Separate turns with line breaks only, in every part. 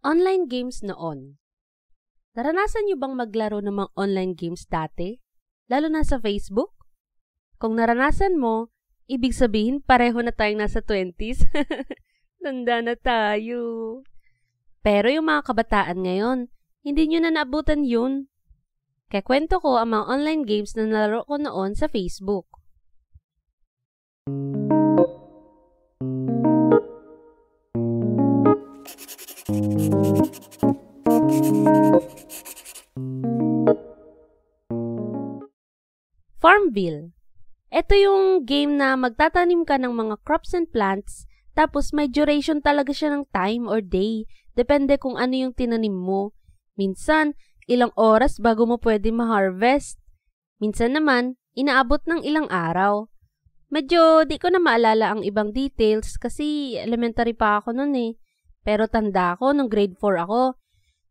Online games noon. Naranasan niyo bang maglaro ng mga online games dati? Lalo na sa Facebook? Kung naranasan mo, ibig sabihin pareho na tayong nasa 20s. Tanda na tayo. Pero yung mga kabataan ngayon, hindi nyo na naabutan yun. Kaya kwento ko ang mga online games na nalaro ko noon sa Facebook. Farmville. Ito yung game na magtatanim ka ng mga crops and plants, tapos may duration talaga siya ng time or day. Depende kung ano yung tinanim mo. Minsan, ilang oras bago mo pwede ma-harvest. Minsan naman, inaabot ng ilang araw. Medyo di ko na maalala ang ibang details kasi elementary pa ako nun eh. Pero tanda ko nung grade 4 ako.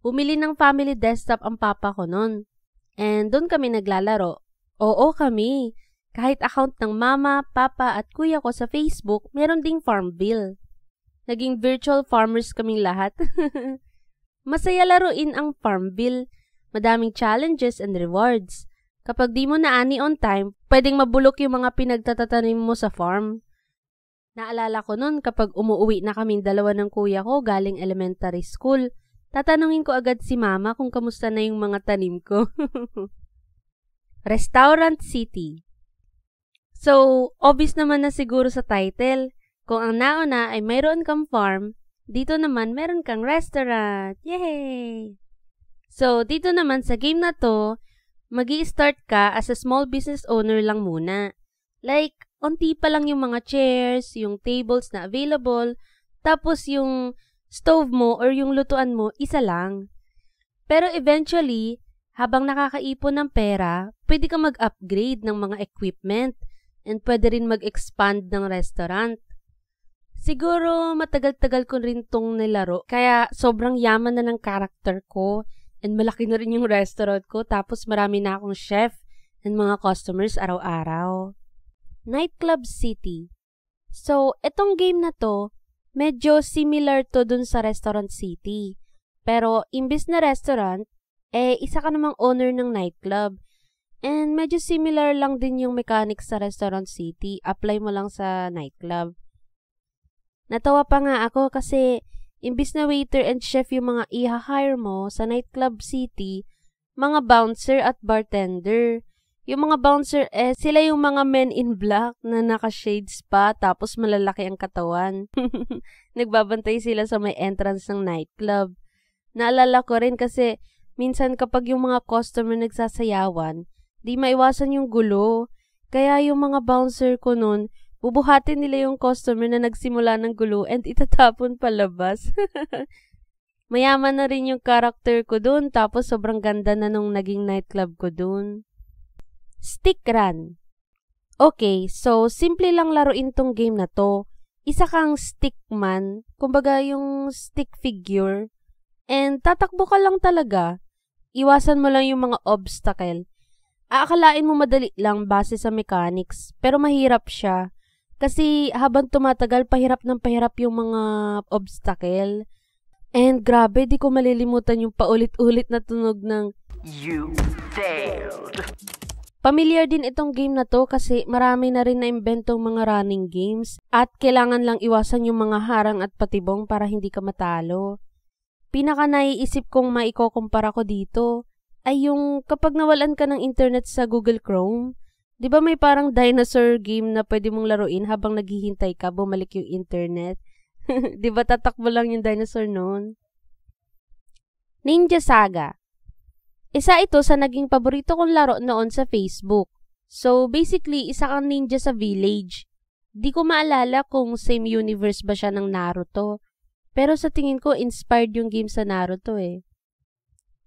Bumili ng family desktop ang papa ko nun. And doon kami naglalaro. Oo kami. Kahit account ng mama, papa at kuya ko sa Facebook, meron ding Farmville. Naging virtual farmers kaming lahat. Masaya laruin ang Farmville. Madaming challenges and rewards. Kapag di mo naani on time, pwedeng mabulok yung mga pinagtatatanim mo sa farm. Naalala ko nun kapag umuwi na kaming dalawa ng kuya ko galing elementary school, tatanungin ko agad si mama kung kamusta na yung mga tanim ko. Restaurant City. So, obvious naman na siguro sa title. Kung ang nauna ay mayroon kang farm, dito naman meron kang restaurant. Yay! So, dito naman sa game na to, magi-start ka as a small business owner lang muna. Like, onti pa lang yung mga chairs, yung tables na available, tapos yung stove mo or yung lutuan mo, isa lang. Pero eventually, habang nakakaipon ng pera, pwede ka mag-upgrade ng mga equipment and pwede rin mag-expand ng restaurant. Siguro matagal-tagal ko rin tong nilaro, kaya sobrang yaman na ng character ko and malaki na rin yung restaurant ko tapos marami na akong chef and mga customers araw-araw. Nightclub City. So, etong game na to, medyo similar to dun sa Restaurant City. Pero, imbis na restaurant, isa ka namang owner ng nightclub. And medyo similar lang din yung mechanics sa Restaurant City. Apply mo lang sa nightclub. Natawa pa nga ako kasi imbis na waiter and chef yung mga i-hire mo sa Nightclub City, mga bouncer at bartender. Yung mga bouncer, sila yung mga men in black na naka-shades pa tapos malalaki ang katawan. Nagbabantay sila sa may entrance ng nightclub. Naalala ko rin kasi minsan kapag yung mga customer nagsasayawan, di maiwasan yung gulo. Kaya yung mga bouncer ko nun, bubuhatin nila yung customer na nagsimula ng gulo and itatapon palabas. Mayaman na rin yung character ko dun tapos sobrang ganda na nung naging nightclub ko dun. Stick Run. Okay, so simple lang laruin tong game na to. Isa kang stickman, kumbaga yung stick figure. And tatakbo ka lang talaga. Iwasan mo lang yung mga obstacle. Aakalain mo madali lang base sa mechanics, pero mahirap siya. Kasi habang tumatagal, pahirap ng pahirap yung mga obstacle. And grabe, di ko malilimutan yung paulit-ulit na tunog ng "You failed." Familiar din itong game na to kasi marami na rin na-imbentong mga running games at kailangan lang iwasan yung mga harang at patibong para hindi ka matalo. Pinaka naiisip kong maikukumpara ko dito ay yung kapag nawalan ka ng internet sa Google Chrome. Di ba may parang dinosaur game na pwede mong laruin habang naghihintay ka bumalik yung internet? Di ba tatakbo lang yung dinosaur noon? Ninja Saga. Isa ito sa naging paborito kong laro noon sa Facebook. So, basically, isa kang ninja sa village. Di ko maalala kung same universe ba siya ng Naruto. Pero sa tingin ko, inspired yung game sa Naruto eh.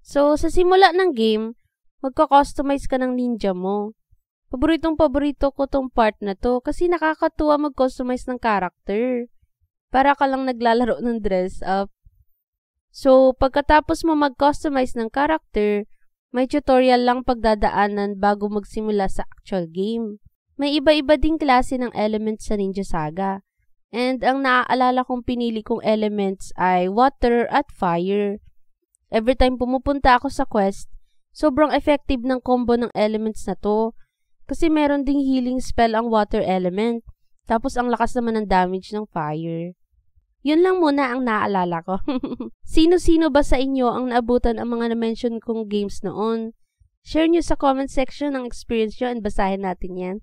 So, sa simula ng game, magka-customize ka ng ninja mo. Paboritong-paborito ko tong part na to kasi nakakatuwa mag-customize ng character. Para ka lang naglalaro ng dress up. So, pagkatapos mo mag-customize ng character, may tutorial lang pagdadaanan bago magsimula sa actual game. May iba-iba ding klase ng elements sa Ninja Saga. And ang naaalala kong pinili kong elements ay water at fire. Every time pumupunta ako sa quest, sobrang effective ng combo ng elements na to. Kasi meron ding healing spell ang water element. Tapos ang lakas naman ng damage ng fire. Yun lang muna ang naaalala ko. Sino-sino ba sa inyo ang naabutan ang mga na-mention kong games noon? Share nyo sa comment section ang experience nyo and basahin natin yan.